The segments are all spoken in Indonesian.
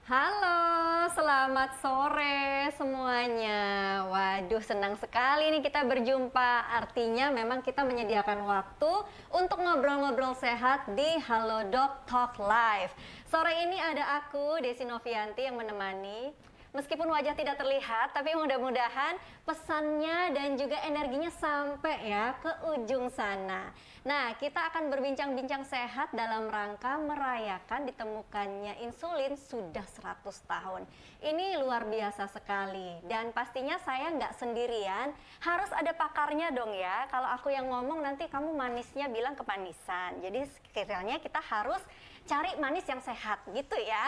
Halo, selamat sore semuanya. Waduh, senang sekali nih kita berjumpa. Artinya memang kita menyediakan waktu untuk ngobrol-ngobrol sehat di Halodoc Talk Live. Sore ini ada aku, Desi Novianti, yang menemani. Meskipun wajah tidak terlihat, tapi mudah-mudahan pesannya dan juga energinya sampai ya ke ujung sana. Nah, kita akan berbincang-bincang sehat dalam rangka merayakan ditemukannya insulin sudah 100 tahun. Ini luar biasa sekali dan pastinya saya nggak sendirian, harus ada pakarnya dong ya. Kalau aku yang ngomong nanti kamu manisnya bilang kepanisan. Jadi sekiranya kita harus cari manis yang sehat gitu ya.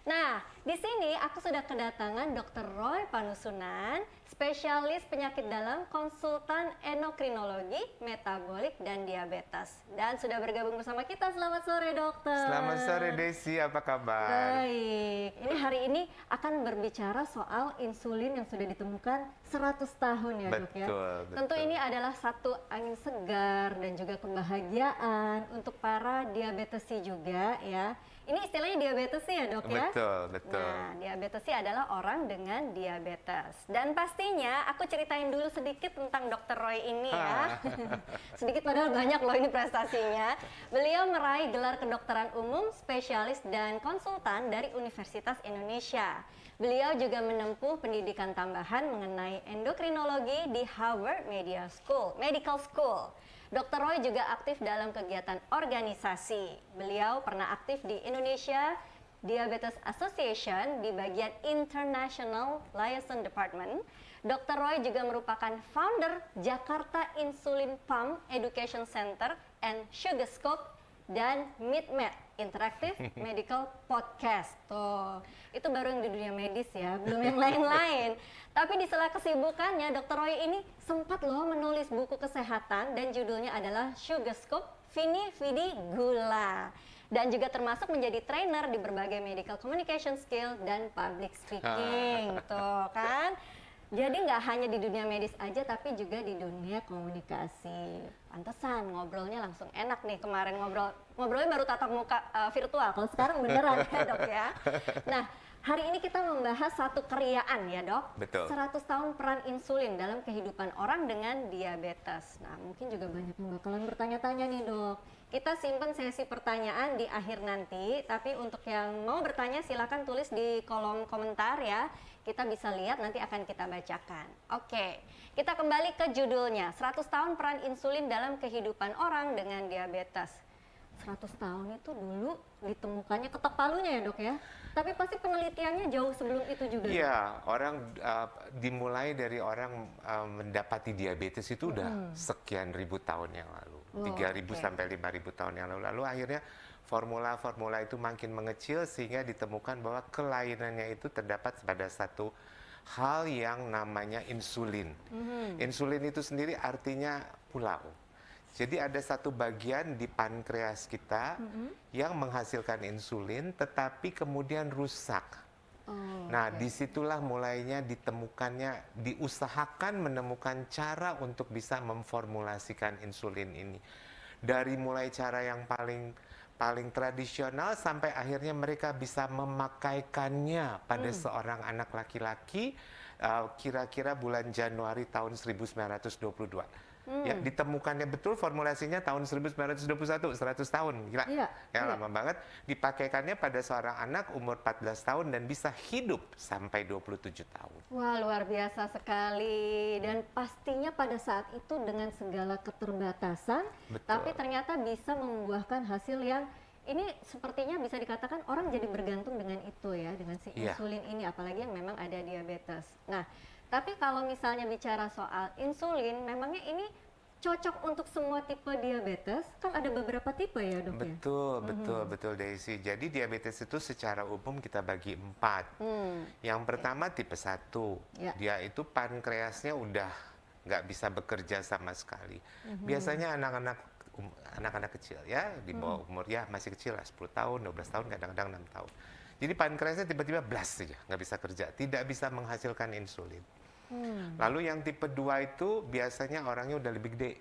Nah, di sini aku sudah kedatangan Dr. Roy Panusunan, spesialis penyakit dalam, konsultan endokrinologi, metabolik dan diabetes. Dan sudah bergabung bersama kita. Selamat sore, dokter. Selamat sore Desi, apa kabar? Baik. Ini hari ini akan berbicara soal insulin yang sudah ditemukan 100 tahun ya, Dok ya. Betul. Tentu ini adalah satu angin segar dan juga kebahagiaan untuk para diabetesi juga ya. Ini istilahnya diabetesi ya, Dok ya? Betul. Nah, diabetesi adalah orang dengan diabetes. Dan pastinya aku ceritain dulu sedikit tentang Dr. Roy ini ya. Sedikit padahal banyak loh ini prestasinya. Beliau meraih gelar kedokteran umum, spesialis dan konsultan dari Universitas Indonesia. Beliau juga menempuh pendidikan tambahan mengenai endokrinologi di Harvard Medical School. Dr. Roy juga aktif dalam kegiatan organisasi. Beliau pernah aktif di Indonesia Diabetes Association di bagian International Liaison Department. Dr. Roy juga merupakan founder Jakarta Insulin Pump Education Center and Sugar Scope dan MidMed Interactive Medical Podcast. Tuh, itu baru yang di dunia medis ya, belum yang lain-lain. Tapi di sela kesibukannya, Dr. Roy ini sempat loh menulis buku kesehatan dan judulnya adalah Sugar Scope, Vini Vidi Gula. Dan juga termasuk menjadi trainer di berbagai medical communication skill dan public speaking. Tuh kan. Jadi nggak hanya di dunia medis aja, tapi juga di dunia komunikasi. Pantesan ngobrolnya langsung enak nih. Kemarin ngobrolnya baru tatap muka virtual. Kalau sekarang beneran ya, Dok ya. Nah, hari ini kita membahas satu keriaan ya, Dok. Betul. 100 tahun peran insulin dalam kehidupan orang dengan diabetes. Nah, mungkin juga banyak yang bakalan bertanya-tanya nih, Dok. Kita simpan sesi pertanyaan di akhir nanti, tapi untuk yang mau bertanya silakan tulis di kolom komentar ya. Kita bisa lihat, nanti akan kita bacakan. Oke, kita kembali ke judulnya. 100 tahun peran insulin dalam kehidupan orang dengan diabetes. 100 tahun itu dulu ditemukannya ketok palunya ya, Dok ya? Tapi pasti penelitiannya jauh sebelum itu juga. Iya, orang dimulai dari orang mendapati diabetes itu udah sekian ribu tahun yang lalu. 3.000 sampai 5.000 tahun yang lalu. Lalu akhirnya formula-formula itu makin mengecil sehingga ditemukan bahwa kelainannya itu terdapat pada satu hal yang namanya insulin. Insulin itu sendiri artinya pulau. Jadi ada satu bagian di pankreas kita yang menghasilkan insulin tetapi kemudian rusak. Nah, disitulah mulainya ditemukannya, diusahakan menemukan cara untuk bisa memformulasikan insulin ini. Dari mulai cara yang paling tradisional sampai akhirnya mereka bisa memakaikannya pada seorang anak laki-laki kira-kira bulan Januari tahun 1922. Ya, ditemukannya betul formulasinya tahun 1921, 100 tahun, gila. Ya, lama banget. Dipakaikannya pada seorang anak umur 14 tahun dan bisa hidup sampai 27 tahun. Wah, luar biasa sekali. Dan pastinya pada saat itu dengan segala keterbatasan, tapi ternyata bisa membuahkan hasil yang ini sepertinya bisa dikatakan orang jadi bergantung dengan itu ya, dengan si insulin ini, apalagi yang memang ada diabetes. Nah, tapi kalau misalnya bicara soal insulin, memangnya ini cocok untuk semua tipe diabetes? Kan ada beberapa tipe ya, Dok ya? Betul Daisy. Jadi diabetes itu secara umum kita bagi 4. Yang pertama tipe 1. Dia itu pankreasnya udah nggak bisa bekerja sama sekali. Biasanya anak-anak kecil ya, di bawah umur ya masih kecil lah, 10 tahun, 12 tahun, kadang-kadang 6 tahun. Jadi pankreasnya tiba-tiba blast saja, nggak bisa kerja, tidak bisa menghasilkan insulin. Lalu yang tipe 2 itu biasanya orangnya udah lebih gede.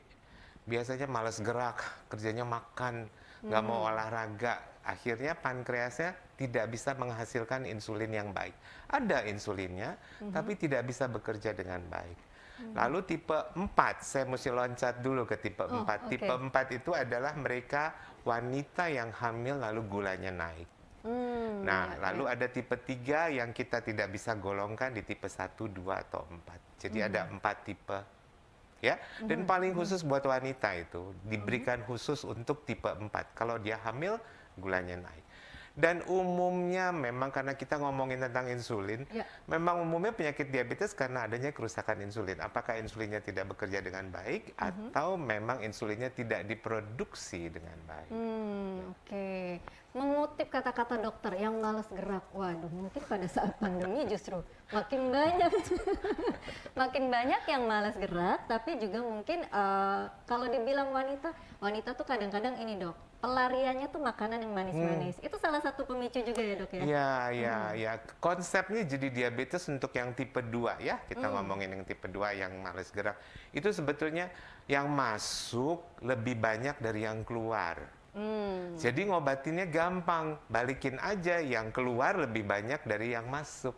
Biasanya malas gerak, kerjanya makan, nggak mau olahraga, akhirnya pankreasnya tidak bisa menghasilkan insulin yang baik. Ada insulinnya, tapi tidak bisa bekerja dengan baik. Lalu tipe 4, saya mesti loncat dulu ke tipe 4. Tipe 4 itu adalah mereka wanita yang hamil lalu gulanya naik. Nah, lalu ada tipe 3 yang kita tidak bisa golongkan di tipe 1, 2, atau 4. Jadi ada 4 tipe. Ya, dan paling khusus buat wanita itu diberikan khusus untuk tipe 4. Kalau dia hamil, gulanya naik. Dan umumnya memang karena kita ngomongin tentang insulin, memang umumnya penyakit diabetes karena adanya kerusakan insulin. Apakah insulinnya tidak bekerja dengan baik atau memang insulinnya tidak diproduksi dengan baik? Oke. Mengutip kata-kata dokter yang malas gerak, waduh mungkin pada saat pandemi justru makin banyak makin banyak yang malas gerak, tapi juga mungkin kalau dibilang wanita tuh kadang-kadang ini dok, pelariannya tuh makanan yang manis-manis. Itu salah satu pemicu juga ya dok ya? Ya. Konsepnya jadi diabetes untuk yang tipe 2 ya. Kita ngomongin yang tipe 2 yang malas gerak. Itu sebetulnya yang masuk lebih banyak dari yang keluar. Jadi ngobatinnya gampang, balikin aja yang keluar lebih banyak dari yang masuk.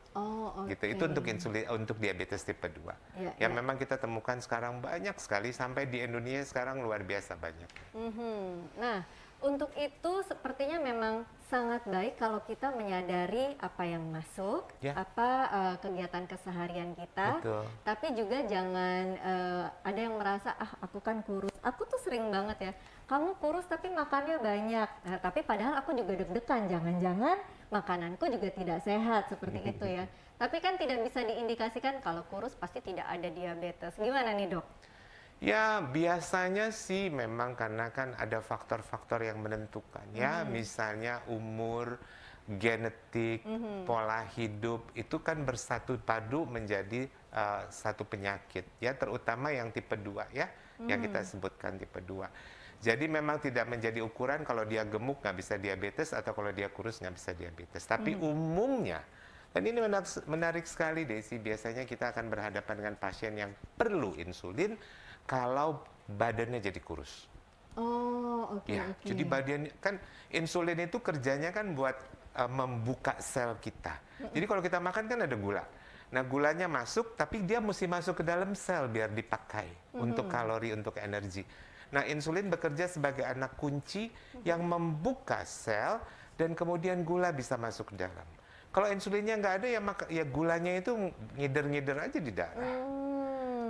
Gitu. Itu untuk insulin, untuk diabetes tipe 2. Yang memang kita temukan sekarang banyak sekali, sampai di Indonesia sekarang luar biasa banyak. Nah, untuk itu sepertinya memang sangat baik kalau kita menyadari apa yang masuk, kegiatan keseharian kita. Betul. Tapi juga jangan ada yang merasa aku kan kurus. Aku tuh sering banget ya, kamu kurus tapi makannya banyak. Nah, tapi padahal aku juga deg-degan, jangan-jangan makananku juga tidak sehat seperti itu ya. Tapi kan tidak bisa diindikasikan kalau kurus pasti tidak ada diabetes. Gimana nih dok? Ya, biasanya sih memang karena kan ada faktor-faktor yang menentukan ya, misalnya umur, genetik, pola hidup, itu kan bersatu padu menjadi satu penyakit ya, terutama yang tipe 2 ya, yang kita sebutkan tipe 2. Jadi memang tidak menjadi ukuran kalau dia gemuk nggak bisa diabetes atau kalau dia kurus nggak bisa diabetes. Tapi umumnya, dan ini menarik sekali Desi, biasanya kita akan berhadapan dengan pasien yang perlu insulin kalau badannya jadi kurus. Jadi badannya kan, insulin itu kerjanya kan buat membuka sel kita. Jadi kalau kita makan kan ada gula. Nah, gulanya masuk, tapi dia mesti masuk ke dalam sel biar dipakai untuk kalori, untuk energi. Nah, insulin bekerja sebagai anak kunci yang membuka sel dan kemudian gula bisa masuk ke dalam. Kalau insulinnya nggak ada ya gulanya itu ngider-ngider aja di darah.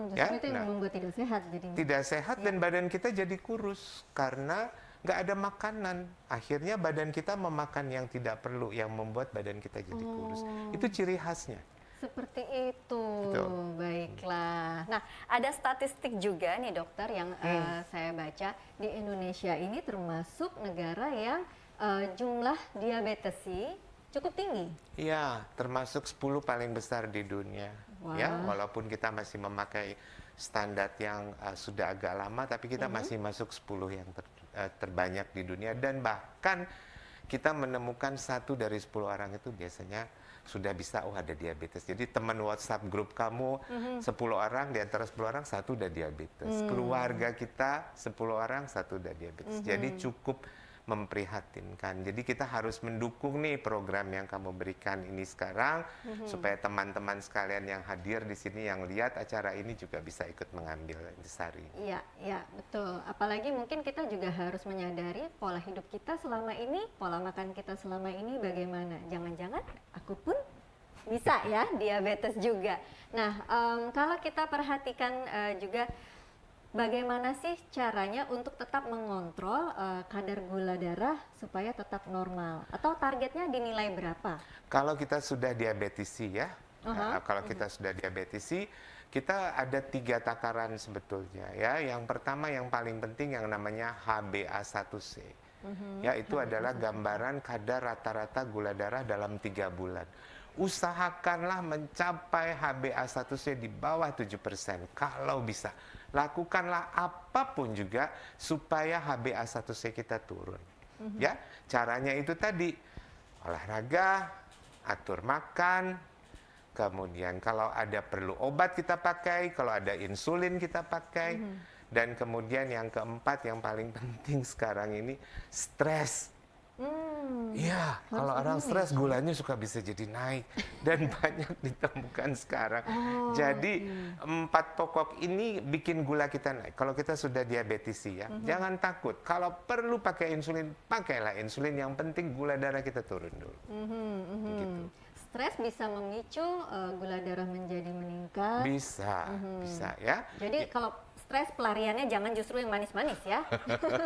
Itu yang membuat tidak sehat jadinya. Tidak sehat dan badan kita jadi kurus karena nggak ada makanan. Akhirnya badan kita memakan yang tidak perlu, yang membuat badan kita jadi kurus. Itu ciri khasnya. Seperti itu. Betul. Baiklah. Nah, ada statistik juga nih dokter yang saya baca, di Indonesia ini termasuk negara yang jumlah diabetes cukup tinggi. Iya, termasuk 10 paling besar di dunia. Ya, walaupun kita masih memakai standar yang sudah agak lama, tapi kita masih masuk 10 yang terbanyak di dunia, dan bahkan kita menemukan 1 dari 10 orang itu biasanya sudah bisa ada diabetes. Jadi teman WhatsApp grup kamu 10 orang, di antara 10 orang 1 udah diabetes. Keluarga kita 10 orang 1 udah diabetes. Jadi cukup memprihatinkan. Jadi kita harus mendukung nih program yang kamu berikan ini sekarang, supaya teman-teman sekalian yang hadir di sini, yang lihat acara ini juga bisa ikut mengambil sari. Iya, betul. Apalagi mungkin kita juga harus menyadari pola hidup kita selama ini, pola makan kita selama ini bagaimana. Jangan-jangan aku pun bisa ya diabetes juga. Nah, kalau kita perhatikan juga, bagaimana sih caranya untuk tetap mengontrol kadar gula darah supaya tetap normal? Atau targetnya dinilai berapa? Kalau kita sudah diabetesi ya, kalau kita sudah diabetesi, kita ada 3 takaran sebetulnya ya. Yang pertama yang paling penting yang namanya HbA1c. Ya, itu adalah gambaran kadar rata-rata gula darah dalam 3 bulan. Usahakanlah mencapai HbA1c di bawah 7% kalau bisa. Lakukanlah apapun juga supaya HbA1c kita turun. Ya, caranya itu tadi, olahraga, atur makan, kemudian kalau ada perlu obat kita pakai, kalau ada insulin kita pakai, dan kemudian yang keempat yang paling penting sekarang ini, stres. Iya, kalau orang stres gulanya suka bisa jadi naik dan banyak ditemukan sekarang. Jadi 4 pokok ini bikin gula kita naik. Kalau kita sudah diabetesi ya, jangan takut. Kalau perlu pakai insulin, pakailah insulin. Yang penting gula darah kita turun dulu. Gitu. Stres bisa memicu gula darah menjadi meningkat. Bisa ya. Jadi kalau stres pelariannya jangan justru yang manis-manis ya.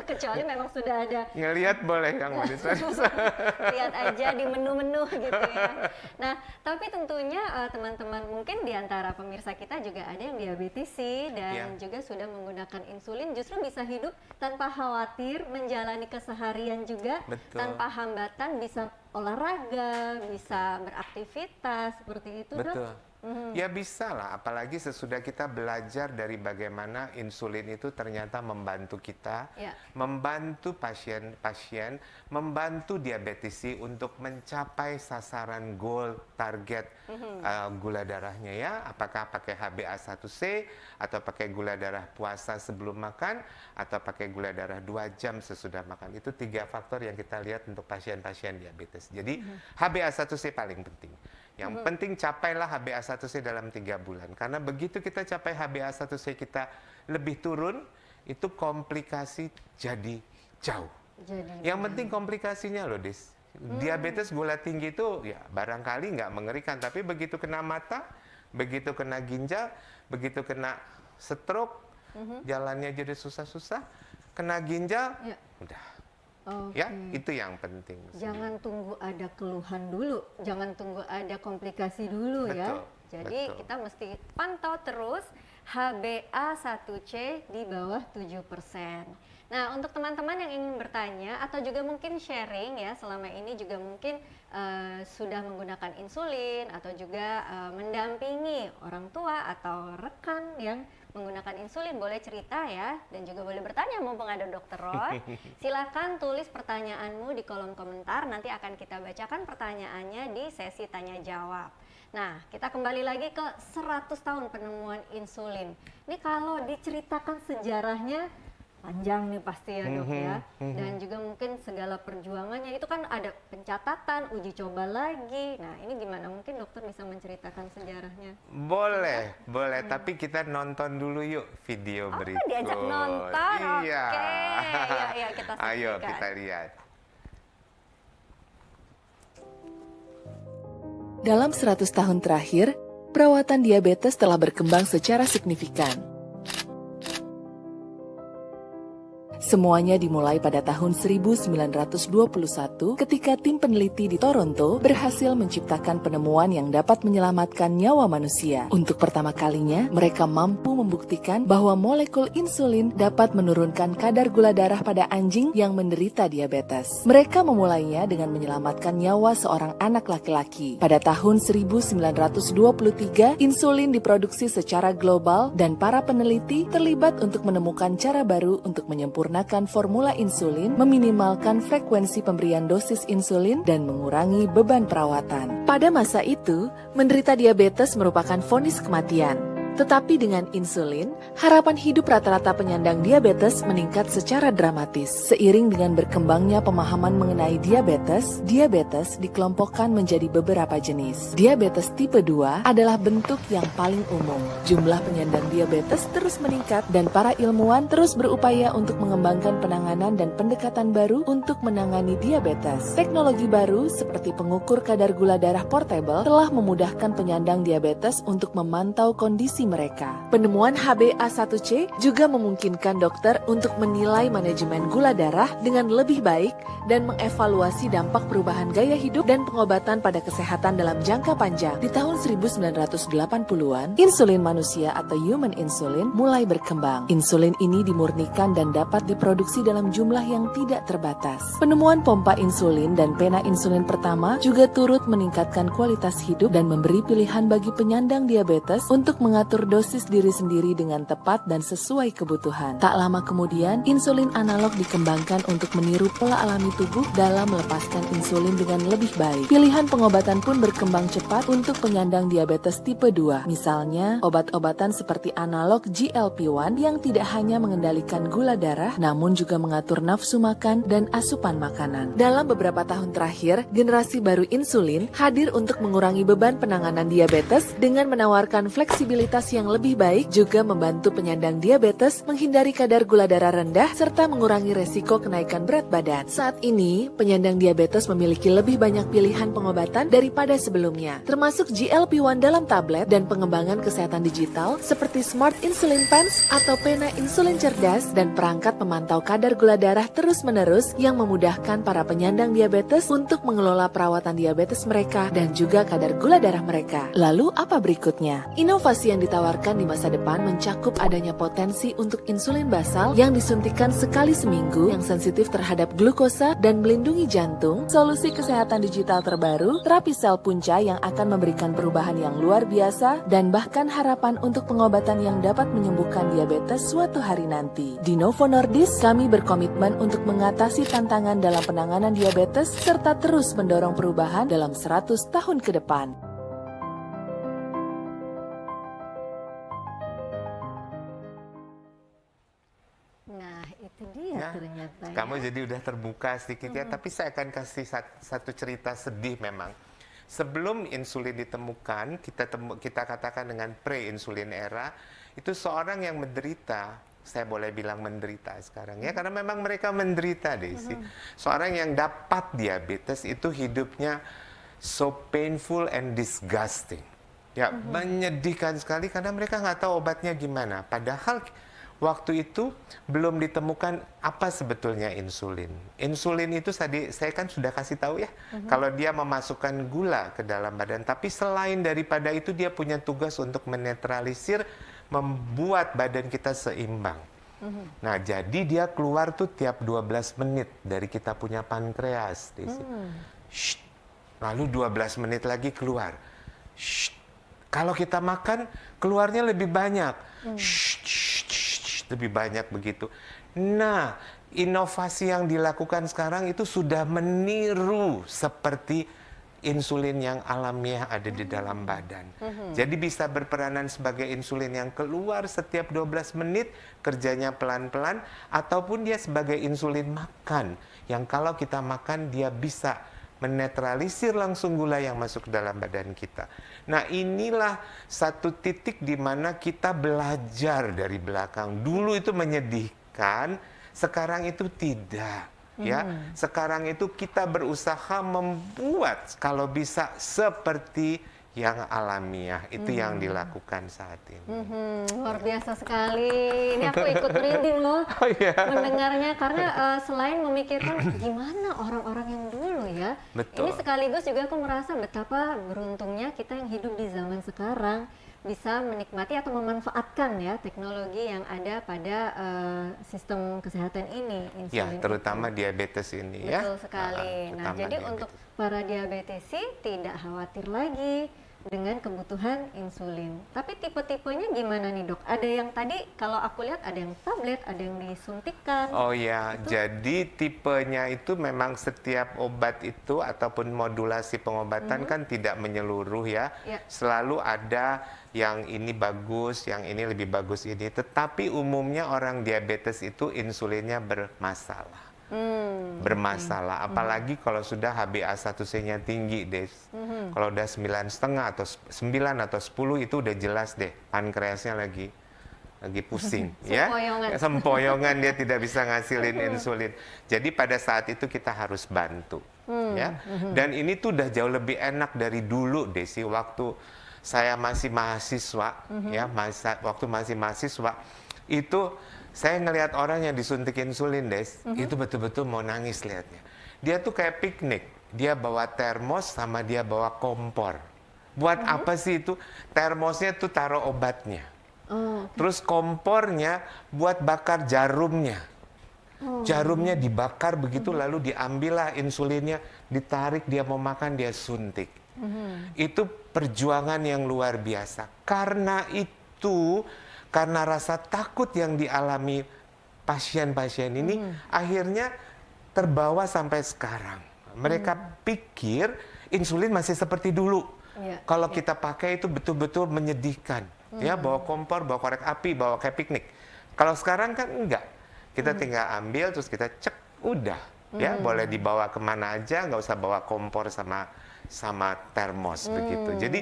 Kecuali memang sudah ada. Ngelihat boleh yang manis-manis. Lihat aja di menu-menu gitu ya. Nah, tapi tentunya teman-teman mungkin di antara pemirsa kita juga ada yang diabetes sih dan juga sudah menggunakan insulin, justru bisa hidup tanpa khawatir, menjalani keseharian juga tanpa hambatan, bisa olahraga, bisa beraktivitas seperti itu, Dok. Ya bisa lah, apalagi sesudah kita belajar dari bagaimana insulin itu ternyata membantu kita, membantu pasien-pasien, membantu diabetesi untuk mencapai sasaran goal target gula darahnya ya, apakah pakai HbA1c atau pakai gula darah puasa sebelum makan atau pakai gula darah 2 jam sesudah makan. Itu 3 faktor yang kita lihat untuk pasien-pasien diabetes. Jadi HbA1c paling penting. Yang penting capailah HbA1c dalam 3 bulan. Karena begitu kita capai HbA1c kita lebih turun, itu komplikasi jadi jauh. Yang penting komplikasinya loh, Des. Diabetes gula tinggi itu ya barangkali nggak mengerikan, tapi begitu kena mata, begitu kena ginjal, begitu kena stroke, jalannya jadi susah-susah, kena ginjal, udah. Ya, itu yang penting. Jangan tunggu ada keluhan dulu, jangan tunggu ada komplikasi dulu ya. Jadi kita mesti pantau terus HbA1c di bawah 7%. Nah, untuk teman-teman yang ingin bertanya atau juga mungkin sharing ya, selama ini juga mungkin sudah menggunakan insulin atau juga mendampingi orang tua atau rekan yang menggunakan insulin, boleh cerita ya, dan juga boleh bertanya mumpung ada Dr. Roy. Silakan tulis pertanyaanmu di kolom komentar, nanti akan kita bacakan pertanyaannya di sesi tanya jawab. Nah, kita kembali lagi ke 100 tahun penemuan insulin. Ini kalau diceritakan sejarahnya panjang nih pasti ya, Dok ya. Dan juga mungkin segala perjuangannya itu kan ada pencatatan, uji coba lagi. Nah, ini gimana? Mungkin dokter bisa menceritakan sejarahnya. Boleh. Tapi kita nonton dulu yuk video berikut. Diajak nonton. Iya. Iya, kita saksikan. Ayo kita lihat. Dalam 100 tahun terakhir, perawatan diabetes telah berkembang secara signifikan. Semuanya dimulai pada tahun 1921 ketika tim peneliti di Toronto berhasil menciptakan penemuan yang dapat menyelamatkan nyawa manusia. Untuk pertama kalinya, mereka mampu membuktikan bahwa molekul insulin dapat menurunkan kadar gula darah pada anjing yang menderita diabetes. Mereka memulainya dengan menyelamatkan nyawa seorang anak laki-laki. Pada tahun 1923, insulin diproduksi secara global dan para peneliti terlibat untuk menemukan cara baru untuk menyempurnakan formula insulin, meminimalkan frekuensi pemberian dosis insulin, dan mengurangi beban perawatan. Pada masa itu, menderita diabetes merupakan vonis kematian. Tetapi dengan insulin, harapan hidup rata-rata penyandang diabetes meningkat secara dramatis. Seiring dengan berkembangnya pemahaman mengenai diabetes dikelompokkan menjadi beberapa jenis. Diabetes tipe 2 adalah bentuk yang paling umum. Jumlah penyandang diabetes terus meningkat dan para ilmuwan terus berupaya untuk mengembangkan penanganan dan pendekatan baru untuk menangani diabetes. Teknologi baru seperti pengukur kadar gula darah portable telah memudahkan penyandang diabetes untuk memantau kondisi mereka. Penemuan HbA1c juga memungkinkan dokter untuk menilai manajemen gula darah dengan lebih baik dan mengevaluasi dampak perubahan gaya hidup dan pengobatan pada kesehatan dalam jangka panjang. Di tahun 1980-an, insulin manusia atau human insulin mulai berkembang. Insulin ini dimurnikan dan dapat diproduksi dalam jumlah yang tidak terbatas. Penemuan pompa insulin dan pena insulin pertama juga turut meningkatkan kualitas hidup dan memberi pilihan bagi penyandang diabetes untuk mengatur mengatur dosis diri sendiri dengan tepat dan sesuai kebutuhan. Tak lama kemudian, insulin analog dikembangkan untuk meniru pola alami tubuh dalam melepaskan insulin dengan lebih baik. Pilihan pengobatan pun berkembang cepat untuk penyandang diabetes tipe 2. Misalnya, obat-obatan seperti analog GLP-1 yang tidak hanya mengendalikan gula darah, namun juga mengatur nafsu makan dan asupan makanan. Dalam beberapa tahun terakhir, generasi baru insulin hadir untuk mengurangi beban penanganan diabetes dengan menawarkan fleksibilitas yang lebih baik, juga membantu penyandang diabetes menghindari kadar gula darah rendah serta mengurangi resiko kenaikan berat badan. Saat ini, penyandang diabetes memiliki lebih banyak pilihan pengobatan daripada sebelumnya, termasuk GLP-1 dalam tablet dan pengembangan kesehatan digital seperti Smart Insulin Pens atau pena insulin cerdas dan perangkat pemantau kadar gula darah terus-menerus yang memudahkan para penyandang diabetes untuk mengelola perawatan diabetes mereka dan juga kadar gula darah mereka. Lalu apa berikutnya? Inovasi yang ditawarkan di masa depan mencakup adanya potensi untuk insulin basal yang disuntikan sekali seminggu yang sensitif terhadap glukosa dan melindungi jantung, solusi kesehatan digital terbaru, terapi sel punca yang akan memberikan perubahan yang luar biasa, dan bahkan harapan untuk pengobatan yang dapat menyembuhkan diabetes suatu hari nanti. Di Novo Nordisk, kami berkomitmen untuk mengatasi tantangan dalam penanganan diabetes serta terus mendorong perubahan dalam 100 tahun ke depan. Nah, itu dia ternyata. Kamu jadi udah terbuka sedikit ya, tapi saya akan kasih satu cerita sedih memang. Sebelum insulin ditemukan, kita katakan dengan pre-insulin era, itu seorang yang menderita, saya boleh bilang menderita sekarang ya, karena memang mereka menderita, Desi. Seorang yang dapat diabetes itu hidupnya so painful and disgusting. Ya, menyedihkan sekali karena mereka nggak tahu obatnya gimana. Padahal waktu itu belum ditemukan apa sebetulnya insulin. Insulin itu tadi saya kan sudah kasih tahu ya, kalau dia memasukkan gula ke dalam badan. Tapi selain daripada itu dia punya tugas untuk menetralisir, membuat badan kita seimbang. Nah, jadi dia keluar tuh tiap 12 menit dari kita punya pankreas. Lalu 12 menit lagi keluar. Kalau kita makan, keluarnya lebih banyak. Lebih banyak begitu. Nah, inovasi yang dilakukan sekarang itu sudah meniru seperti insulin yang alamiah ada di dalam badan. Jadi bisa berperanan sebagai insulin yang keluar setiap 12 menit, kerjanya pelan-pelan, ataupun dia sebagai insulin makan, yang kalau kita makan dia bisa menetralisir langsung gula yang masuk ke dalam badan kita. Nah, inilah satu titik di mana kita belajar dari belakang. Dulu itu menyedihkan, sekarang itu tidak. Ya, sekarang itu kita berusaha membuat kalau bisa seperti yang alamiah, itu yang dilakukan saat ini. Luar biasa sekali. Ini aku ikut merinding loh mendengarnya, karena selain memikirkan gimana orang-orang yang dulu ya, Betul. ini sekaligus juga aku merasa betapa beruntungnya kita yang hidup di zaman sekarang bisa menikmati atau memanfaatkan ya teknologi yang ada pada sistem kesehatan ini, Ya, insulin terutama itu. diabetes ini ya. Betul sekali. Nah, Terutama jadi diabetes. untuk para diabetesi tidak khawatir lagi dengan kebutuhan insulin. Tapi tipe-tipenya gimana nih, Dok? Ada yang tadi kalau aku lihat ada yang tablet, ada yang disuntikan. Oh ya, jadi tipenya itu memang setiap obat itu ataupun modulasi pengobatan kan tidak menyeluruh ya. Selalu ada yang ini bagus, yang ini lebih bagus ini. Tetapi umumnya orang diabetes itu insulinnya bermasalah. Bermasalah, apalagi kalau sudah HbA1c-nya tinggi, Des. Kalau udah 9,5 atau 9 atau 10 itu udah jelas deh, pankreasnya lagi pusing ya. Sempoyongan dia tidak bisa ngasilin insulin. Jadi pada saat itu kita harus bantu ya. Dan ini tuh udah jauh lebih enak dari dulu, Desi. Waktu saya masih mahasiswa ya, waktu masih mahasiswa itu saya ngelihat orang yang disuntik insulin, Des, itu betul-betul mau nangis lihatnya. Dia tuh kayak piknik, dia bawa termos sama dia bawa kompor. Buat apa sih itu? Termosnya tuh taruh obatnya. Terus kompornya buat bakar jarumnya. Jarumnya dibakar begitu, lalu diambillah insulinnya, ditarik, dia mau makan, dia suntik. Itu perjuangan yang luar biasa. Karena itu itu karena rasa takut yang dialami pasien-pasien ini akhirnya terbawa sampai sekarang. Mereka pikir insulin masih seperti dulu. Kalau kita pakai itu betul-betul menyedihkan. Ya, bawa kompor, bawa korek api, bawa kayak piknik. Kalau sekarang kan enggak. Kita tinggal ambil terus kita cek, udah. Ya, boleh dibawa kemana aja, nggak usah bawa kompor sama termos begitu. Jadi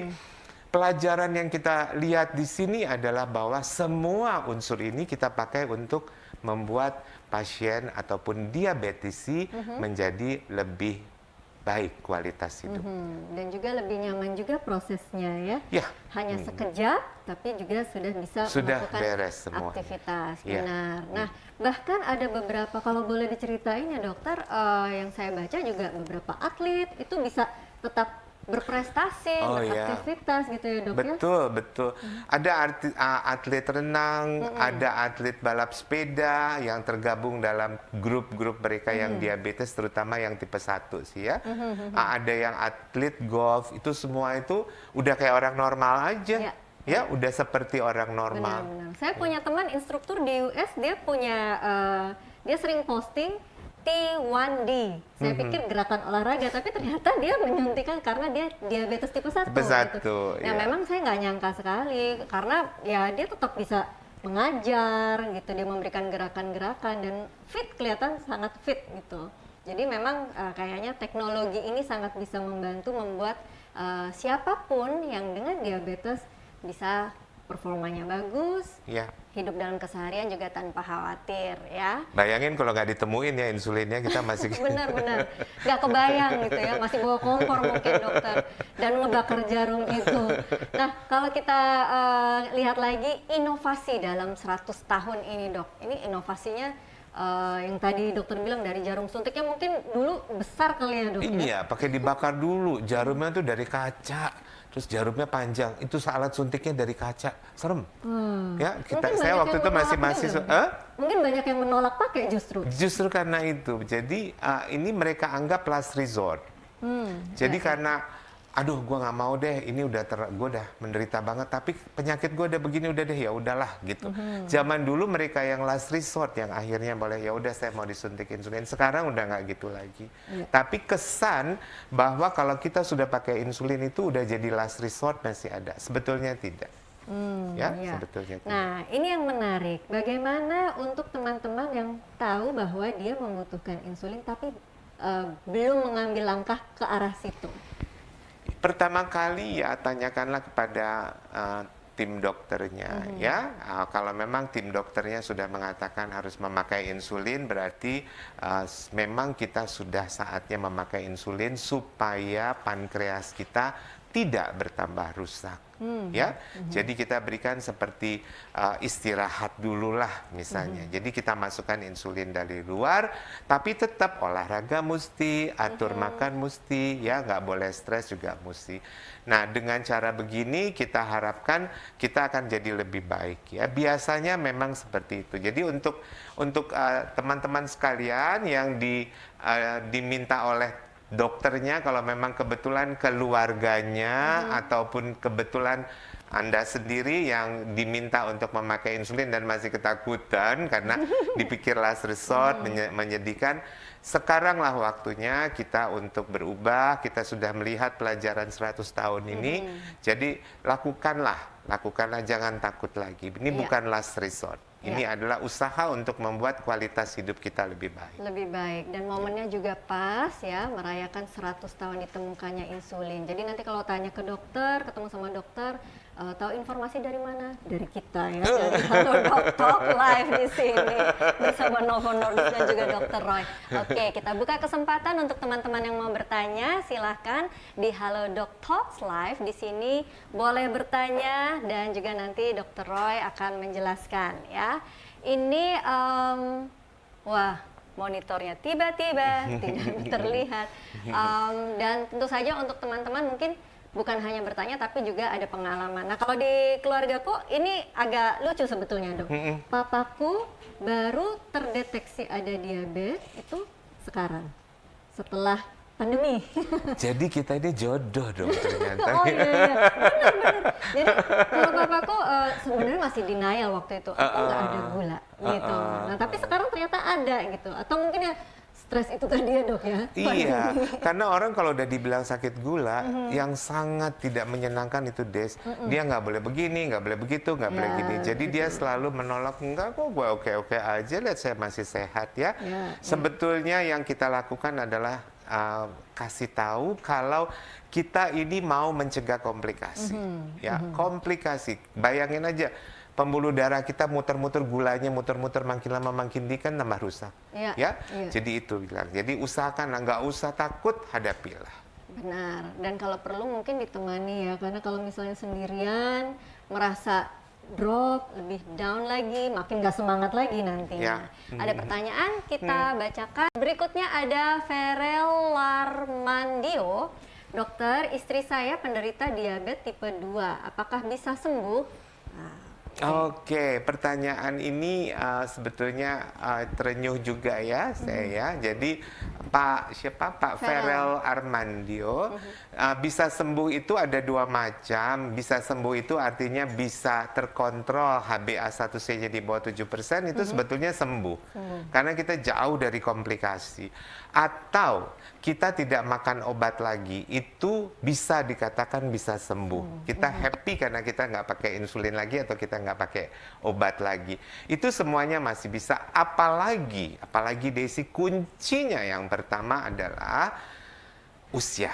pelajaran yang kita lihat di sini adalah bahwa semua unsur ini kita pakai untuk membuat pasien ataupun diabetesi menjadi lebih baik kualitas hidup. Dan juga lebih nyaman juga prosesnya ya. Ya. Hanya sekejap, tapi juga sudah bisa melakukan beres semua aktivitas. ya. Benar. Nah, bahkan ada beberapa, kalau boleh diceritain ya dokter, yang saya baca juga beberapa atlet itu bisa tetap berprestasi, beraktivitas gitu ya dok ya? Betul. Ada atlet renang, ada atlet balap sepeda yang tergabung dalam grup-grup mereka yang diabetes, terutama yang tipe 1 sih ya. Ada yang atlet golf, itu semua itu udah kayak orang normal aja. Ya, udah seperti orang normal. Benar. Saya punya teman instruktur di US, dia punya, dia sering posting T1D. Saya pikir gerakan olahraga, tapi ternyata dia menyuntikkan karena dia diabetes tipe 1. Gitu. Nah, memang saya nggak nyangka sekali, karena ya dia tetap bisa mengajar gitu, dia memberikan gerakan-gerakan dan fit, kelihatan sangat fit gitu. Jadi memang kayaknya teknologi ini sangat bisa membantu membuat siapapun yang dengan diabetes bisa performanya bagus, hidup dalam keseharian juga tanpa khawatir ya. Bayangin kalau nggak ditemuin ya insulinnya, kita masih benar, nggak kebayang gitu ya, masih bawa kompor mungkin dokter dan ngebakar jarum itu. Nah, kalau kita lihat lagi inovasi dalam 100 tahun ini dok, ini inovasinya yang tadi dokter bilang dari jarum suntiknya mungkin dulu besar kali ya dok. Iya, pakai dibakar dulu, jarumnya tuh dari kaca. Terus jarumnya panjang, itu alat suntiknya dari kaca, serem. Ya, saya waktu itu masih mahasiswa. Mungkin banyak yang menolak pakai justru. Justru karena itu, jadi ini mereka anggap last resort. Jadi karena, aduh, gue nggak mau deh, ini gue udah menderita banget, tapi penyakit gue udah begini, udah deh, ya udahlah gitu. Zaman dulu mereka yang last resort, yang akhirnya boleh, ya udah saya mau disuntik insulin. Sekarang udah nggak gitu lagi. Tapi kesan bahwa kalau kita sudah pakai insulin itu udah jadi last resort masih ada. Sebetulnya tidak. Sebetulnya tidak. Nah, ini yang menarik. Bagaimana untuk teman-teman yang tahu bahwa dia membutuhkan insulin, tapi belum mengambil langkah ke arah situ? Pertama kali ya tanyakanlah kepada tim dokternya ya. Kalau memang tim dokternya sudah mengatakan harus memakai insulin, berarti memang kita sudah saatnya memakai insulin supaya pankreas kita tidak bertambah rusak. Jadi kita berikan seperti istirahat dululah misalnya. Jadi kita masukkan insulin dari luar, tapi tetap olahraga mesti, atur makan mesti, ya nggak boleh stres juga mesti. Nah, dengan cara begini kita harapkan kita akan jadi lebih baik ya. Biasanya memang seperti itu. Jadi untuk teman-teman sekalian yang diminta oleh dokternya, kalau memang kebetulan keluarganya ataupun kebetulan Anda sendiri yang diminta untuk memakai insulin dan masih ketakutan karena dipikir last resort, menyedihkan, sekaranglah waktunya kita untuk berubah. Kita sudah melihat pelajaran 100 tahun ini, jadi lakukanlah, jangan takut lagi. Ini bukan last resort. Ini adalah usaha untuk membuat kualitas hidup kita lebih baik. Lebih baik, dan momennya juga pas ya, merayakan 100 tahun ditemukannya insulin. Jadi nanti kalau tanya ke dokter, ketemu sama dokter, tahu informasi dari mana? Dari kita ya, dari Halo Dok Talk Live di sini bersama Novo Nordisk dan juga Dr. Roy. Oke, kita buka kesempatan untuk teman-teman yang mau bertanya, silahkan di Halo Dok Talk Live di sini boleh bertanya, dan juga nanti Dr. Roy akan menjelaskan ya. Ini wah, monitornya tiba-tiba tidak terlihat, dan tentu saja untuk teman-teman mungkin bukan hanya bertanya tapi juga ada pengalaman. Nah, kalau di keluargaku ini agak lucu sebetulnya dok. Papaku baru terdeteksi ada diabetes itu sekarang, setelah pandemi. Jadi kita ini jodoh dong ternyata. Oh iya, benar. Jadi kalau papaku sebenarnya masih denial waktu itu, aku nggak ada gula gitu. Nah tapi sekarang ternyata ada gitu, atau mungkin ya stres itu tadi ya dok ya? Iya, karena orang kalau udah dibilang sakit gula, yang sangat tidak menyenangkan itu dia nggak boleh begini, nggak boleh begitu, nggak boleh gini. Jadi dia selalu menolak, enggak kok gue oke-oke aja, lihat saya masih sehat ya. Sebetulnya yang kita lakukan adalah kasih tahu kalau kita ini mau mencegah komplikasi. Ya, komplikasi. Bayangin aja. Pembuluh darah kita muter-muter, gulanya muter-muter, makin lama makin kan tambah rusak. Ya, jadi itu bilang. Jadi usahakan, nggak usah takut, hadapilah. Benar. Dan kalau perlu mungkin ditemani ya, karena kalau misalnya sendirian merasa drop, lebih down lagi, makin nggak semangat lagi nantinya. Ada pertanyaan kita bacakan. Berikutnya ada Ferel Larmandio. Dokter, istri saya penderita diabetes tipe 2. Apakah bisa sembuh? Oke, pertanyaan ini sebetulnya terenyuh juga ya saya. Jadi Pak Ferel Armandio, bisa sembuh itu ada dua macam. Bisa sembuh itu artinya bisa terkontrol, HbA1c-nya di bawah 7%, itu sebetulnya sembuh. Karena kita jauh dari komplikasi. Atau kita tidak makan obat lagi, itu bisa dikatakan bisa sembuh. Kita happy karena kita nggak pakai insulin lagi atau kita nggak pakai obat lagi. Itu semuanya masih bisa. Apalagi Desi, kuncinya yang pertama adalah usia.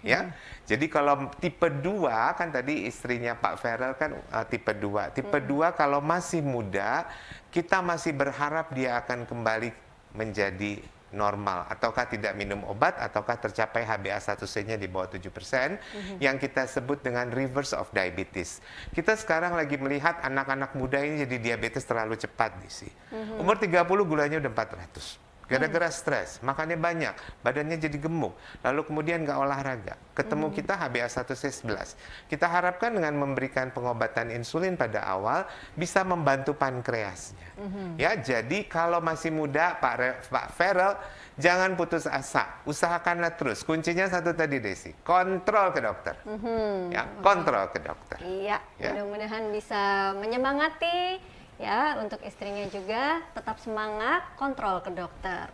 Ya, jadi kalau tipe 2 kan tadi istrinya Pak Ferel kan tipe 2. Tipe 2 kalau masih muda, kita masih berharap dia akan kembali menjadi normal, ataukah tidak minum obat, ataukah tercapai HbA1c-nya di bawah 7%, yang kita sebut dengan reverse of diabetes. Kita sekarang lagi melihat anak-anak muda ini jadi diabetes terlalu cepat sih. Umur 30 gulanya udah 400. Gara-gara stres, makannya banyak, badannya jadi gemuk, lalu kemudian nggak olahraga. Ketemu kita HbA1c 11. Kita harapkan dengan memberikan pengobatan insulin pada awal bisa membantu pankreasnya. Ya, jadi kalau masih muda Pak Ferel, jangan putus asa, usahakanlah terus. Kuncinya satu tadi Desi, kontrol ke dokter. Ya, kontrol ke dokter. Iya, mudah-mudahan bisa menyemangati. Ya, untuk istrinya juga tetap semangat, kontrol ke dokter.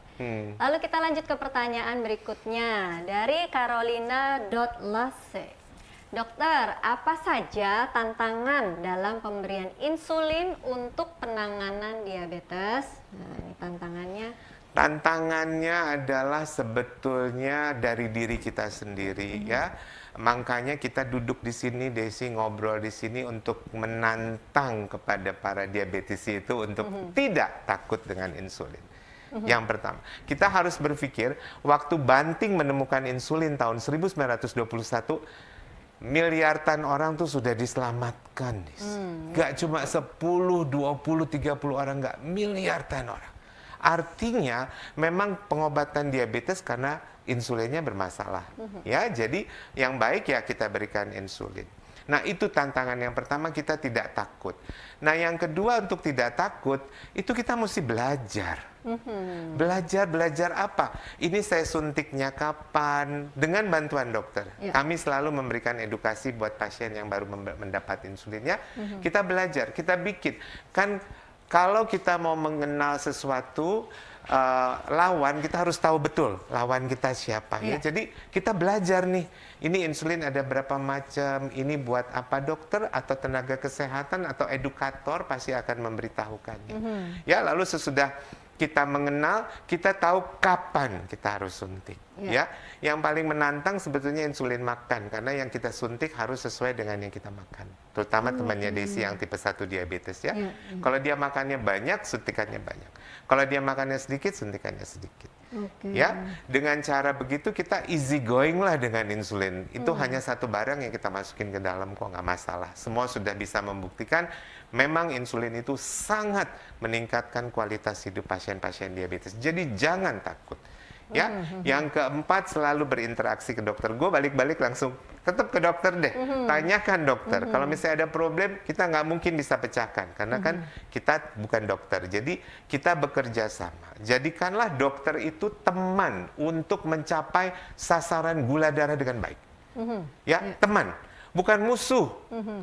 Lalu kita lanjut ke pertanyaan berikutnya dari Carolina.Lasse. Dokter, apa saja tantangan dalam pemberian insulin untuk penanganan diabetes? Nah, ini tantangannya. Tantangannya adalah sebetulnya dari diri kita sendiri ya. Makanya kita duduk di sini, Desi, ngobrol di sini untuk menantang kepada para diabetisi itu untuk tidak takut dengan insulin. Yang pertama, kita harus berpikir waktu Banting menemukan insulin tahun 1921, miliaran orang tuh sudah diselamatkan. Gak cuma 10, 20, 30 orang, gak, miliaran orang. Artinya memang pengobatan diabetes karena insulinnya bermasalah. Ya, jadi yang baik ya kita berikan insulin. Nah, itu tantangan yang pertama, kita tidak takut. Nah, yang kedua untuk tidak takut, itu kita mesti belajar. Belajar apa? Ini saya suntiknya kapan? Dengan bantuan dokter. Kami selalu memberikan edukasi buat pasien yang baru mendapat insulinnya. Kita belajar, kita bikin. Kan kalau kita mau mengenal sesuatu, lawan, kita harus tahu betul lawan kita siapa ya. Jadi kita belajar nih, ini insulin ada berapa macam, ini buat apa dokter atau tenaga kesehatan atau edukator pasti akan memberitahukannya. Ya, lalu sesudah kita mengenal, kita tahu kapan kita harus suntik. Ya, yang paling menantang sebetulnya insulin makan, karena yang kita suntik harus sesuai dengan yang kita makan. Terutama temannya Desi yang tipe 1 diabetes ya. Kalau dia makannya banyak, suntikannya banyak. Kalau dia makannya sedikit, suntikannya sedikit. Ya, dengan cara begitu kita easy going lah dengan insulin. Itu hanya satu barang yang kita masukin ke dalam, kok nggak masalah. Semua sudah bisa membuktikan memang insulin itu sangat meningkatkan kualitas hidup pasien-pasien diabetes. Jadi jangan takut. Ya, yang keempat selalu berinteraksi ke dokter. Gue balik-balik langsung tetap ke dokter deh. Tanyakan dokter. Kalau misalnya ada problem, kita nggak mungkin bisa pecahkan karena kan kita bukan dokter. Jadi kita bekerja sama. Jadikanlah dokter itu teman untuk mencapai sasaran gula darah dengan baik. Ya, teman. bukan musuh.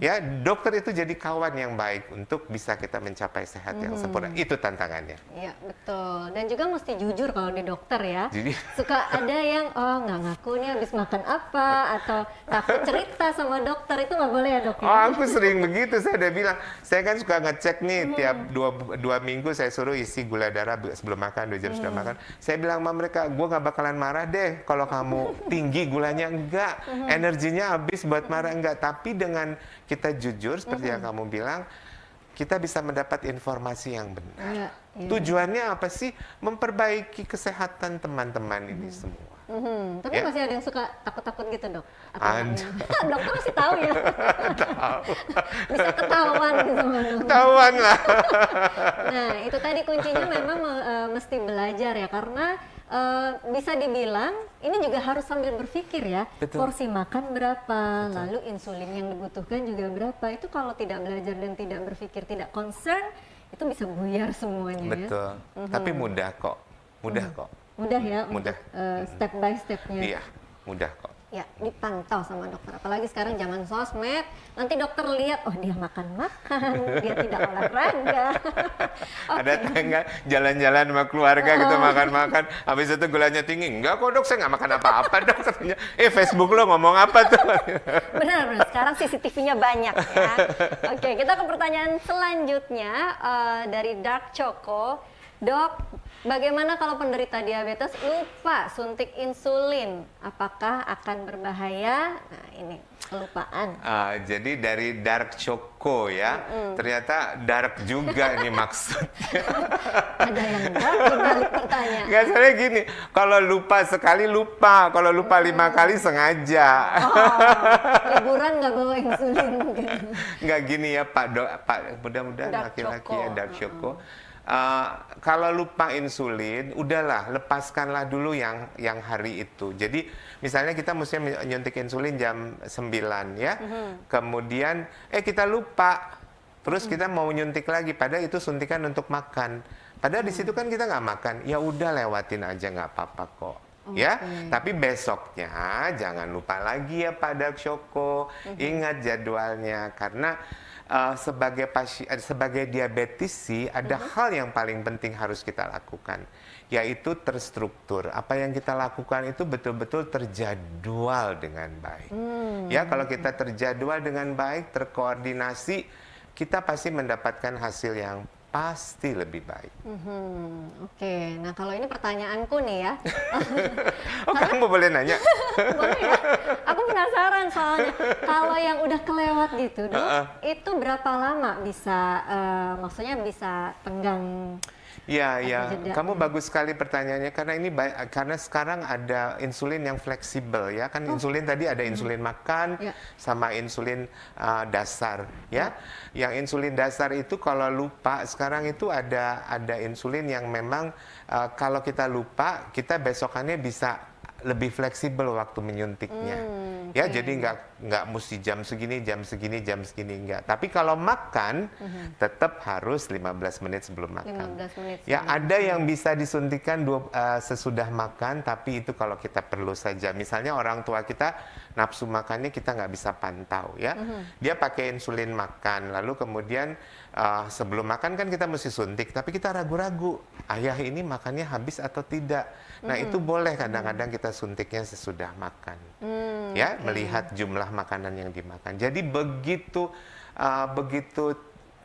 Ya, dokter itu jadi kawan yang baik untuk bisa kita mencapai sehat yang sempurna. Itu tantangannya. Iya, betul. Dan juga mesti jujur kalau di dokter ya. Jadi Suka ada yang nggak ngaku nih habis makan apa, atau takut cerita sama dokter, itu nggak boleh ya dok? oh, aku sering begitu. Saya udah bilang, saya kan suka ngecek nih tiap dua minggu saya suruh isi gula darah sebelum makan, 2 jam sudah makan. Saya bilang sama mereka, gue nggak bakalan marah deh kalau kamu tinggi gulanya, enggak. Energinya habis buat marah, enggak. Tapi dengan kita jujur seperti yang kamu bilang, kita bisa mendapat informasi yang benar. Iya, iya. Tujuannya apa sih? Memperbaiki kesehatan teman-teman ini semua. Tapi Ya. masih ada yang suka takut-takut gitu dok? Atau Ada. dokter masih tahu ya? Bisa ketahuan gitu sama dokter. Ketahuan lah. Nah, itu tadi kuncinya memang mesti belajar ya, karena bisa dibilang ini juga harus sambil berpikir ya. Betul. Porsi makan berapa, lalu insulin yang dibutuhkan juga berapa. Itu kalau tidak belajar dan tidak berpikir, tidak concern, itu bisa buyar semuanya. Betul. Tapi mudah kok. Mudah kok. Mudah ya, Mudah. step by stepnya. Iya, mudah kok. Ya, dipantau sama dokter. Apalagi sekarang zaman sosmed, nanti dokter lihat, oh dia makan-makan, dia tidak olahraga. Ada tangga jalan-jalan sama keluarga gitu, makan-makan. Habis itu gulanya tinggi. Enggak kok dok, saya nggak makan apa-apa dok. Katanya, Facebook lo ngomong apa tuh? Benar, sekarang CCTV-nya banyak ya. Oke, kita ke pertanyaan selanjutnya dari Dark Choco. Dok, bagaimana kalau penderita diabetes lupa suntik insulin? Apakah akan berbahaya? Nah, ini kelupaan. Jadi dari Dark Choco ya, ternyata dark juga nih maksudnya. Ada yang dark di balik pertanyaan. Nggak, soalnya gini, kalau lupa sekali lupa, kalau lupa 5 kali sengaja. Liburan nggak bawa insulin mungkin. Nggak gini ya Pak, mudah-mudahan Dark laki-laki Choco. ya Dark Choco. Kalau lupa insulin, udahlah lepaskanlah dulu yang hari itu. Jadi misalnya kita mesti nyuntik insulin jam 9 ya. Kemudian kita lupa. Terus kita mau nyuntik lagi, padahal itu suntikan untuk makan. Padahal di situ kan kita nggak makan. Ya udah lewatin aja, nggak apa-apa kok. Ya, tapi besoknya jangan lupa lagi ya Pak Dark Choco. Ingat jadwalnya, karena sebagai diabetisi ada hal yang paling penting harus kita lakukan, yaitu terstruktur. Apa yang kita lakukan itu betul-betul terjadwal dengan baik. Ya, kalau kita terjadwal dengan baik, terkoordinasi, kita pasti mendapatkan hasil yang pasti lebih baik. Oke, nah kalau ini pertanyaanku nih ya. Oh, kamu boleh nanya? Boleh ya? Aku penasaran soalnya, kalau yang udah kelewat gitu, Dok, itu berapa lama bisa, maksudnya bisa tenggang? Ya, jeda. kamu bagus sekali pertanyaannya, karena ini karena sekarang ada insulin yang fleksibel ya, kan insulin tadi ada insulin makan sama insulin dasar ya. Yang insulin dasar itu kalau lupa, sekarang itu ada insulin yang memang kalau kita lupa, kita besokannya bisa lebih fleksibel waktu menyuntiknya. Ya, jadi nggak mesti jam segini, enggak. Tapi kalau makan, tetap harus 15 menit sebelum makan. 15 menit. Ya, ada yang bisa disuntikan sesudah makan, tapi itu kalau kita perlu saja. Misalnya orang tua kita nafsu makannya kita nggak bisa pantau ya. Dia pakai insulin makan, lalu kemudian sebelum makan kan kita mesti suntik, tapi kita ragu-ragu, ayah ini makannya habis atau tidak. Nah, itu boleh kadang-kadang kita suntiknya sesudah makan. Ya, melihat jumlah makanan yang dimakan. Jadi begitu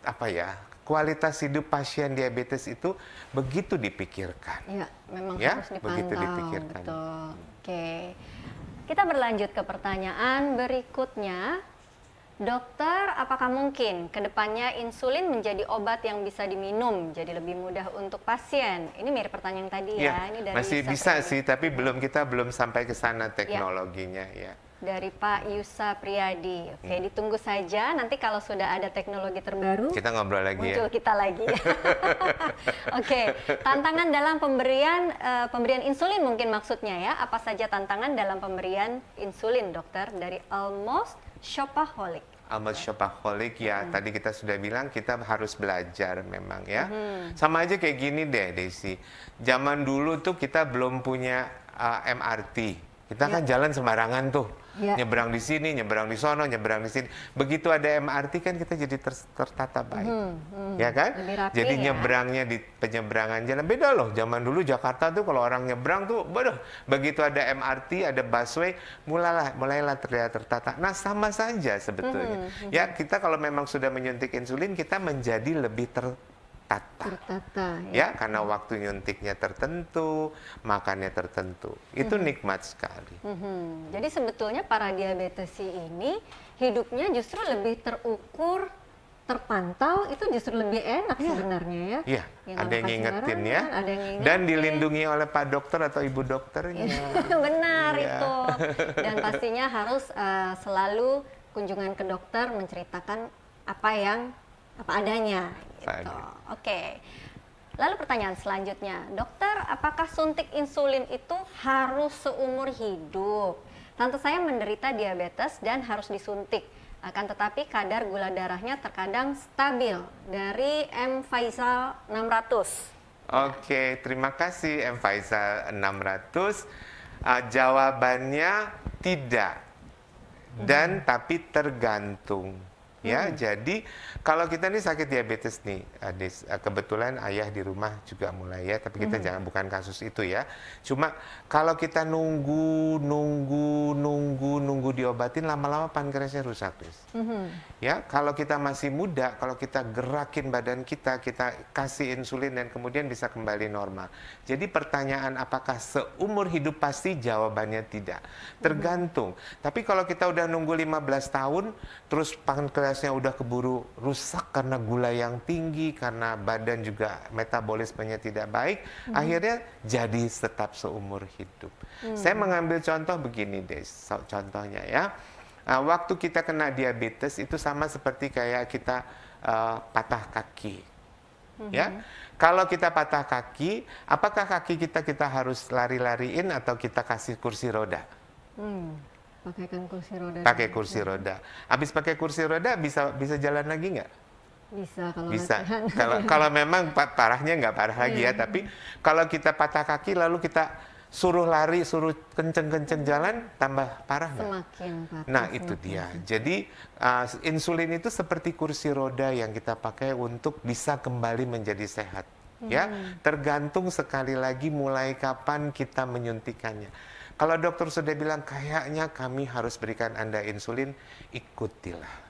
apa ya, kualitas hidup pasien diabetes itu begitu dipikirkan. Iya, memang Ya, harus dipantau. begitu dipikirkan. Betul. Oke. Kita berlanjut ke pertanyaan berikutnya. Dokter, apakah mungkin kedepannya insulin menjadi obat yang bisa diminum, jadi lebih mudah untuk pasien? Ini mirip pertanyaan tadi ya. Ini dari masih Yusa bisa Priyadi. sih, tapi kita belum sampai ke sana teknologinya ya. Dari Pak Yusa Priyadi. Oke, ditunggu saja. Nanti kalau sudah ada teknologi terbaru, Kita ngobrol lagi muncul ya. kita lagi. Oke, tantangan dalam pemberian insulin mungkin maksudnya ya. Apa saja tantangan dalam pemberian insulin, dokter? Dari Almost Shopaholic. Almost Shopaholic ya, tadi kita sudah bilang kita harus belajar memang ya. Sama aja kayak gini deh Desi. Zaman dulu tuh kita belum punya MRT. Kita kan jalan sembarangan tuh. Ya. Nyebrang di sini, nyebrang di sono, nyebrang di sini. Begitu ada MRT kan kita jadi tertata baik. Ya kan? Lebih rapi Jadi ya. nyebrangnya di penyeberangan jalan beda loh. Zaman dulu Jakarta tuh kalau orang nyebrang tuh, waduh, begitu ada MRT, ada busway, mulailah terlihat tertata. Nah, sama saja sebetulnya. Ya, kita kalau memang sudah menyuntik insulin, kita menjadi lebih tertata. Ya, karena waktu nyuntiknya tertentu, makannya tertentu. Itu nikmat sekali. Jadi sebetulnya para diabetesi ini hidupnya justru lebih terukur, terpantau, itu justru lebih enak sebenarnya ya. Iya, Ya, ada yang nggak ngingetin kasih ya. saran, ada yang ngingetin. Dan dilindungi oleh Pak Dokter atau Ibu Dokternya. Benar Iya. itu. Dan pastinya harus selalu kunjungan ke dokter menceritakan apa adanya. Gitu. Oke. Lalu pertanyaan selanjutnya, dokter, apakah suntik insulin itu harus seumur hidup? Tante saya menderita diabetes dan harus disuntik. Akan tetapi kadar gula darahnya terkadang stabil dari M. Faisal 600. Oke, terima kasih M. Faisal 600. Jawabannya tidak. Dan tapi tergantung. Ya, jadi kalau kita nih sakit diabetes nih, kebetulan ayah di rumah juga mulai ya, tapi kita jangan bukan kasus itu ya. Cuma kalau kita nunggu diobatin, lama-lama pankreasnya rusak, guys. Ya, kalau kita masih muda, kalau kita gerakin badan kita kasih insulin dan kemudian bisa kembali normal. Jadi pertanyaan apakah seumur hidup, pasti jawabannya tidak. Tergantung. Tapi kalau kita udah nunggu 15 tahun, terus pankreasnya udah keburu rusak karena gula yang tinggi, karena badan juga metabolismenya tidak baik, akhirnya jadi tetap seumur hidup. Saya mengambil contoh begini deh, contohnya ya. Waktu kita kena diabetes itu sama seperti kayak kita patah kaki. Ya, kalau kita patah kaki, apakah kaki kita harus lari-lariin atau kita kasih kursi roda? Pakaikan kursi roda. Pakai kursi roda. Habis pakai kursi roda bisa jalan lagi nggak? Bisa kalau Bisa. latihan. Kalau memang parahnya nggak parah lagi ya. Tapi kalau kita patah kaki lalu kita suruh lari, suruh kenceng-kenceng jalan, tambah parah nggak? Semakin patah. Nah, itu dia. Jadi insulin itu seperti kursi roda yang kita pakai untuk bisa kembali menjadi sehat. Ya, tergantung sekali lagi mulai kapan kita menyuntikannya. Kalau dokter sudah bilang kayaknya kami harus berikan Anda insulin, ikutilah.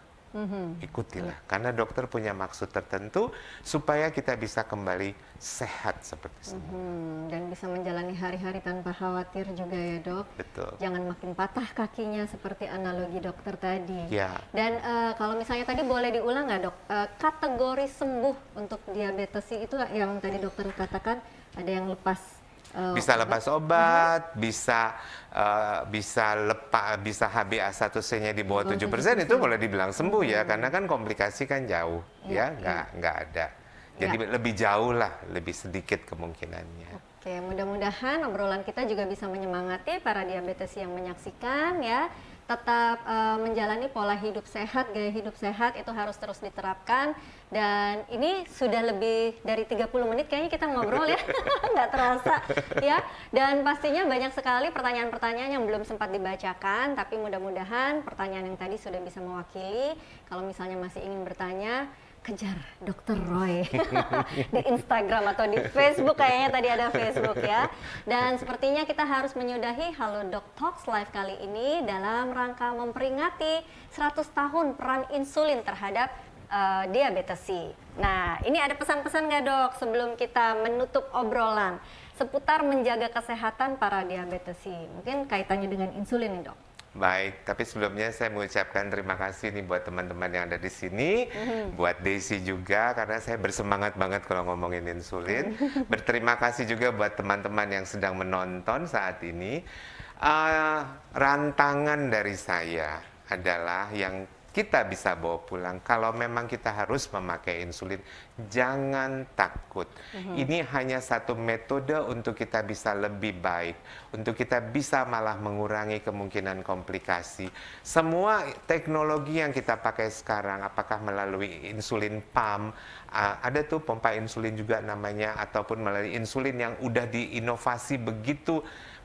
Ikutilah, karena dokter punya maksud tertentu supaya kita bisa kembali sehat seperti semula. Dan bisa menjalani hari-hari tanpa khawatir juga ya dok. Betul. Jangan makin patah kakinya seperti analogi dokter tadi. Ya. Dan kalau misalnya tadi boleh diulang nggak dok, kategori sembuh untuk diabetes itu yang tadi dokter katakan ada yang lepas Bisa lepas obat, bisa HbA1c-nya di bawah 7%, itu boleh dibilang sembuh ya, karena kan komplikasi kan jauh ya, nggak ada. Jadi lebih jauh lah, lebih sedikit kemungkinannya. Oke, mudah-mudahan obrolan kita juga bisa menyemangati para diabetes yang menyaksikan ya. Tetap menjalani pola hidup sehat, gaya hidup sehat itu harus terus diterapkan. Dan ini sudah lebih dari 30 menit kayaknya kita ngobrol ya, nggak terasa ya. Dan pastinya banyak sekali pertanyaan-pertanyaan yang belum sempat dibacakan, tapi mudah-mudahan pertanyaan yang tadi sudah bisa mewakili. Kalau misalnya masih ingin bertanya, kejar Dr. Roy di Instagram atau di Facebook, kayaknya tadi ada Facebook ya. Dan sepertinya kita harus menyudahi Halo Doc Talks Live kali ini dalam rangka memperingati 100 tahun peran insulin terhadap diabetesi. Nah, ini ada pesan-pesan nggak dok sebelum kita menutup obrolan seputar menjaga kesehatan para diabetesi? Mungkin kaitannya dengan insulin nih dok. Baik, tapi sebelumnya saya mengucapkan terima kasih nih buat teman-teman yang ada di sini, buat Daisy juga karena saya bersemangat banget kalau ngomongin insulin. Berterima kasih juga buat teman-teman yang sedang menonton saat ini. Rantangan dari saya adalah yang kita bisa bawa pulang. Kalau memang kita harus memakai insulin, jangan takut. Ini hanya satu metode untuk kita bisa lebih baik, untuk kita bisa malah mengurangi kemungkinan komplikasi. Semua teknologi yang kita pakai sekarang, apakah melalui insulin pump, ada tuh pompa insulin juga namanya, ataupun melalui insulin yang udah diinovasi begitu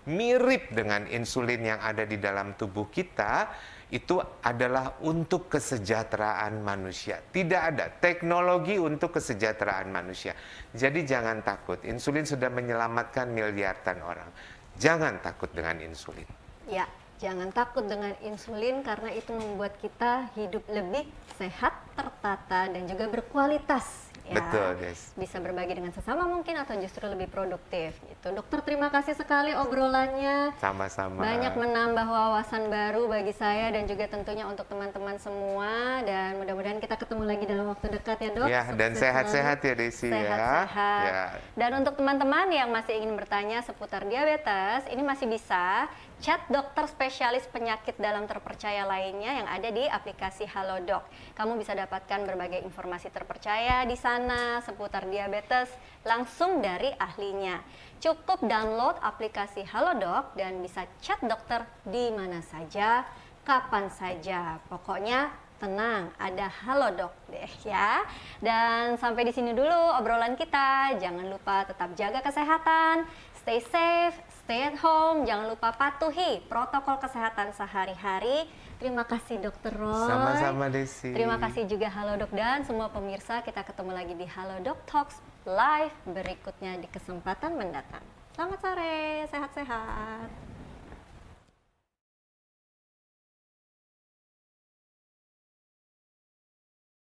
mirip dengan insulin yang ada di dalam tubuh kita, itu adalah untuk kesejahteraan manusia. Tidak ada teknologi untuk kesejahteraan manusia. Jadi jangan takut, insulin sudah menyelamatkan miliaran orang. Jangan takut dengan insulin. Ya, jangan takut dengan insulin karena itu membuat kita hidup lebih sehat, tertata, dan juga berkualitas. Ya, Betul, Des. bisa berbagi dengan sesama mungkin atau justru lebih produktif gitu. Dokter, terima kasih sekali obrolannya. Sama-sama. Banyak menambah wawasan baru bagi saya dan juga tentunya untuk teman-teman semua, dan mudah-mudahan kita ketemu lagi dalam waktu dekat ya, Dok. Ya, dan Sukses sehat-sehat selalu. ya, Desi ya. Sehat-sehat. Ya. Dan untuk teman-teman yang masih ingin bertanya seputar diabetes, ini masih bisa chat dokter spesialis penyakit dalam terpercaya lainnya yang ada di aplikasi Halodoc. Kamu bisa dapatkan berbagai informasi terpercaya di sana seputar diabetes langsung dari ahlinya. Cukup download aplikasi Halodoc dan bisa chat dokter di mana saja, kapan saja. Pokoknya tenang, ada Halodoc deh ya. Dan sampai di sini dulu obrolan kita. Jangan lupa tetap jaga kesehatan, stay safe, stay at home. Jangan lupa patuhi protokol kesehatan sehari-hari. Terima kasih Dokter Roy. Sama-sama, Desi. Terima kasih juga Halodoc dan semua pemirsa. Kita ketemu lagi di Halodoc Talks live berikutnya di kesempatan mendatang. Selamat sore, sehat-sehat.